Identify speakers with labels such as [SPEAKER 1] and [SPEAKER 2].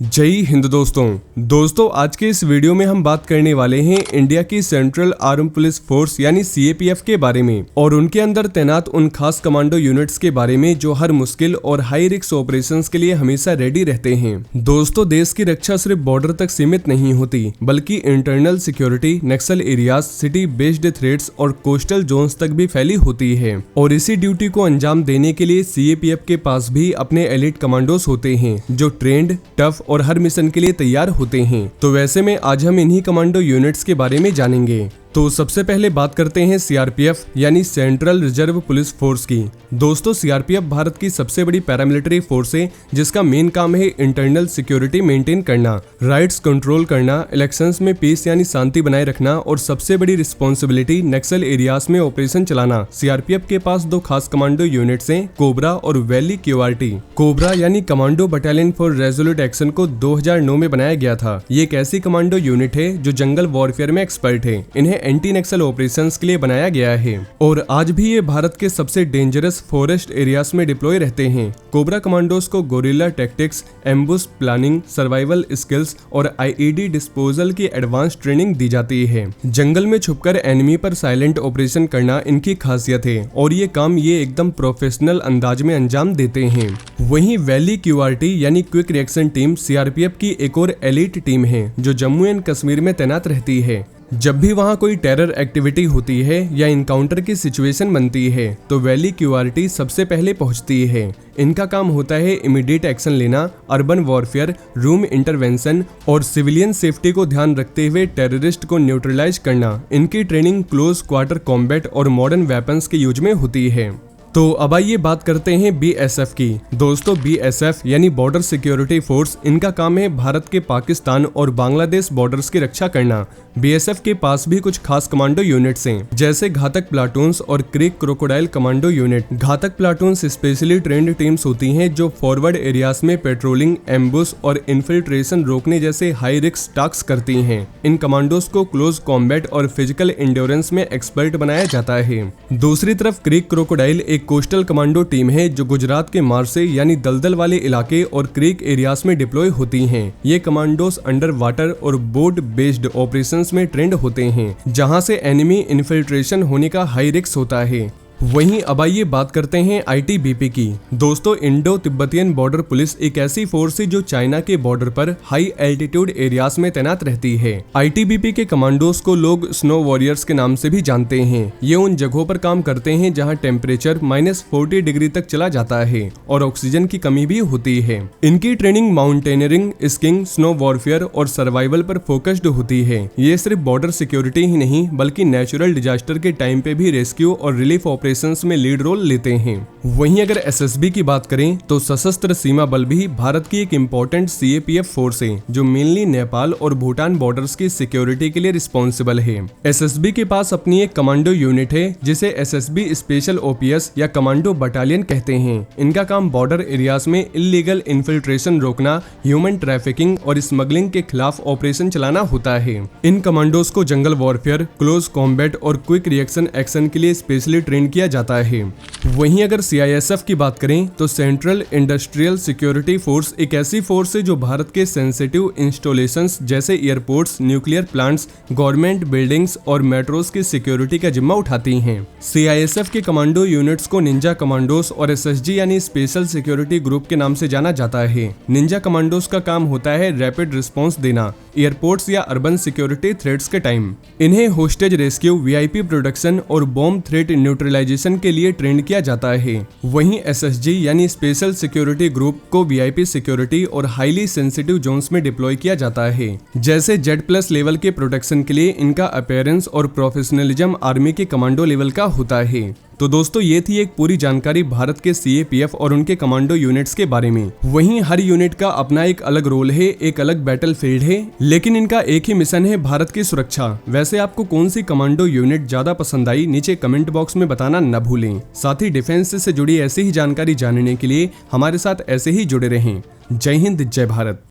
[SPEAKER 1] जय हिंद दोस्तों आज के इस वीडियो में हम बात करने वाले हैं इंडिया की सेंट्रल आर्म पुलिस फोर्स यानी सीएपीएफ के बारे में और उनके अंदर तैनात उन खास कमांडो यूनिट्स के बारे में जो हर मुश्किल और हाई रिस्क ऑपरेशंस के लिए हमेशा रेडी रहते हैं। दोस्तों, देश की रक्षा सिर्फ बॉर्डर तक सीमित नहीं होती बल्कि इंटरनल सिक्योरिटी, नक्सल एरियाज, सिटी बेस्ड थ्रेट्स और कोस्टल जोन्स तक भी फैली होती है। और इसी ड्यूटी को अंजाम देने के लिए सीएपीएफ के पास भी अपने एलिट कमांडोस होते हैं जो ट्रेंड, टफ और हर मिशन के लिए तैयार होते हैं। तो वैसे में आज हम इन्हीं कमांडो यूनिट्स के बारे में जानेंगे। तो सबसे पहले बात करते हैं सीआरपीएफ यानी सेंट्रल रिजर्व पुलिस फोर्स की। दोस्तों, सीआरपीएफ भारत की सबसे बड़ी पैरामिलिट्री फोर्स है जिसका मेन काम है इंटरनल सिक्योरिटी मेंटेन करना, राइट्स कंट्रोल करना, इलेक्शंस में पीस यानी शांति बनाए रखना और सबसे बड़ी रिस्पॉन्सिबिलिटी नक्सल एरियाज में ऑपरेशन चलाना। सीआरपीएफ के पास दो खास कमांडो यूनिट्स हैं, कोबरा और वैली क्यूआरटी। कोबरा यानी commando battalion for resolute action को 2009 में बनाया गया था। ये एक ऐसी कमांडो यूनिट है जो जंगल वॉरफेयर में एक्सपर्ट है। इन्हें एंटी नक्सल ऑपरेशंस के लिए बनाया गया है और आज भी ये भारत के सबसे डेंजरस फॉरेस्ट एरियाज में डिप्लॉय रहते हैं। कोबरा कमांडोज को gorilla tactics, ambush planning, survival skills और आईईडी डिस्पोजल की एडवांस ट्रेनिंग दी जाती है। जंगल में छुपकर एनिमी पर साइलेंट ऑपरेशन करना इनकी खासियत है और ये काम ये एकदम प्रोफेशनल अंदाज में अंजाम देते हैं। वहीं वैली क्यूआरटी यानी क्विक रिएक्शन टीम सीआरपीएफ की एक और एलिट टीम है जो जम्मू एंड कश्मीर में तैनात रहती है। जब भी वहां कोई टेरर एक्टिविटी होती है या इनकाउंटर की सिचुएशन बनती है तो वैली क्यूआरटी सबसे पहले पहुंचती है। इनका काम होता है इमीडिएट एक्शन लेना, अर्बन वॉरफेयर, रूम इंटरवेंशन और सिविलियन सेफ्टी को ध्यान रखते हुए टेररिस्ट को न्यूट्रलाइज करना। इनकी ट्रेनिंग क्लोज क्वार्टर कॉम्बैट और मॉडर्न वेपन्स के यूज में होती है। तो अब आइए बात करते हैं बीएसएफ की। दोस्तों, बीएसएफ यानी बॉर्डर सिक्योरिटी फोर्स, इनका काम है भारत के पाकिस्तान और बांग्लादेश बॉर्डर्स की रक्षा करना। बीएसएफ के पास भी कुछ खास कमांडो यूनिट्स हैं जैसे घातक प्लाटून्स और क्रीक क्रोकोडाइल कमांडो यूनिट। घातक प्लाटून्स स्पेशली ट्रेंड टीम्स होती हैं जो फॉरवर्ड एरियाज में पेट्रोलिंग, एम्बुश और इन्फिल्ट्रेशन रोकने जैसे हाई रिस्क टास्क करती हैं। इन कमांडोज को क्लोज कॉम्बैट और फिजिकल एंड्योरेंस में एक्सपर्ट बनाया जाता है। दूसरी तरफ क्रीक क्रोकोडाइल एक कोस्टल कमांडो टीम है जो गुजरात के मार्से यानी दलदल वाले इलाके और क्रीक एरियाज में डिप्लॉय होती हैं। ये कमांडोज अंडर वाटर और बोट बेस्ड ऑपरेशंस में ट्रेंड होते हैं जहां से एनिमी इन्फिल्ट्रेशन होने का हाई रिस्क होता है। वहीं अब आइए बात करते हैं आईटीबीपी की। दोस्तों, इंडो तिब्बतियन बॉर्डर पुलिस एक ऐसी फोर्स है जो चाइना के बॉर्डर पर हाई एल्टीट्यूड एरियाज में तैनात रहती है। आईटीबीपी के कमांडोज को लोग स्नो वॉरियर्स के नाम से भी जानते हैं। ये उन जगहों पर काम करते हैं जहां टेम्परेचर -40 डिग्री तक चला जाता है और ऑक्सीजन की कमी भी होती है। इनकी training mountaineering, skiing, snow warfare और सर्वाइवल पर फोकस्ड होती है। ये सिर्फ बॉर्डर सिक्योरिटी ही नहीं बल्कि नेचुरल डिजास्टर के टाइम पे भी रेस्क्यू और रिलीफ ऑपरेशंस में लीड रोल लेते हैं। वहीं अगर एसएसबी की बात करें तो सशस्त्र सीमा बल भी भारत की एक इम्पोर्टेंट सीएपीएफ फोर्स है जो मेनली नेपाल और भूटान बॉर्डर्स की सिक्योरिटी के लिए रिस्पॉन्सिबल है। एसएसबी के पास अपनी एक कमांडो यूनिट है जिसे एसएसबी स्पेशल ओपीएस या कमांडो बटालियन कहते हैं। इनका काम बॉर्डर एरियाज में इलीगल इन्फिल्ट्रेशन रोकना, ह्यूमन ट्रैफिकिंग और स्मगलिंग के खिलाफ ऑपरेशन चलाना होता है। इन कमांडोज को जंगल वॉरफेयर, क्लोज कॉम्बैट और क्विक रिएक्शन एक्शन के लिए स्पेशली ट्रेन किया जाता है। वहीं अगर सीआईएसएफ की बात करें तो सेंट्रल इंडस्ट्रियल सिक्योरिटी फोर्स एक ऐसी फोर्स है जो भारत के सेंसिटिव इंस्टॉलेशंस जैसे airports, nuclear plants, government buildings और मेट्रोज की सिक्योरिटी का जिम्मा उठाती हैं। सीआईएसएफ के कमांडो यूनिट्स को निंजा कमांडोज और एसएसजी यानी स्पेशल सिक्योरिटी ग्रुप के नाम से जाना जाता है। निंजा कमांडोज का काम होता है रैपिड रिस्पॉन्स देना एयरपोर्ट्स या अर्बन सिक्योरिटी थ्रेट्स के टाइम। इन्हें होस्टेज रेस्क्यू, वीआईपी प्रोडक्शन और बॉम्ब थ्रेट न्यूट्रलाइजेशन के लिए ट्रेन किया जाता है। वहीं एसएसजी यानी स्पेशल सिक्योरिटी ग्रुप को वीआईपी सिक्योरिटी और हाईली सेंसिटिव जोन्स में डिप्लॉय किया जाता है। जैसे Z+ लेवल के प्रोटेक्शन के लिए इनका अपीयरेंस और प्रोफेशनलिज्म आर्मी के कमांडो लेवल का होता है। तो दोस्तों, ये थी एक पूरी जानकारी भारत के सीएपीएफ और उनके कमांडो यूनिट्स के बारे में। वहीं हर यूनिट का अपना एक अलग रोल है, एक अलग बैटल फील्ड है, लेकिन इनका एक ही मिशन है, भारत की सुरक्षा। वैसे आपको कौन सी कमांडो यूनिट ज्यादा पसंद आई, नीचे कमेंट बॉक्स में बताना न भूलें। साथ ही डिफेंस से जुड़ी ऐसी ही जानकारी जानने के लिए हमारे साथ ऐसे ही जुड़े रहें। जय हिंद, जय भारत।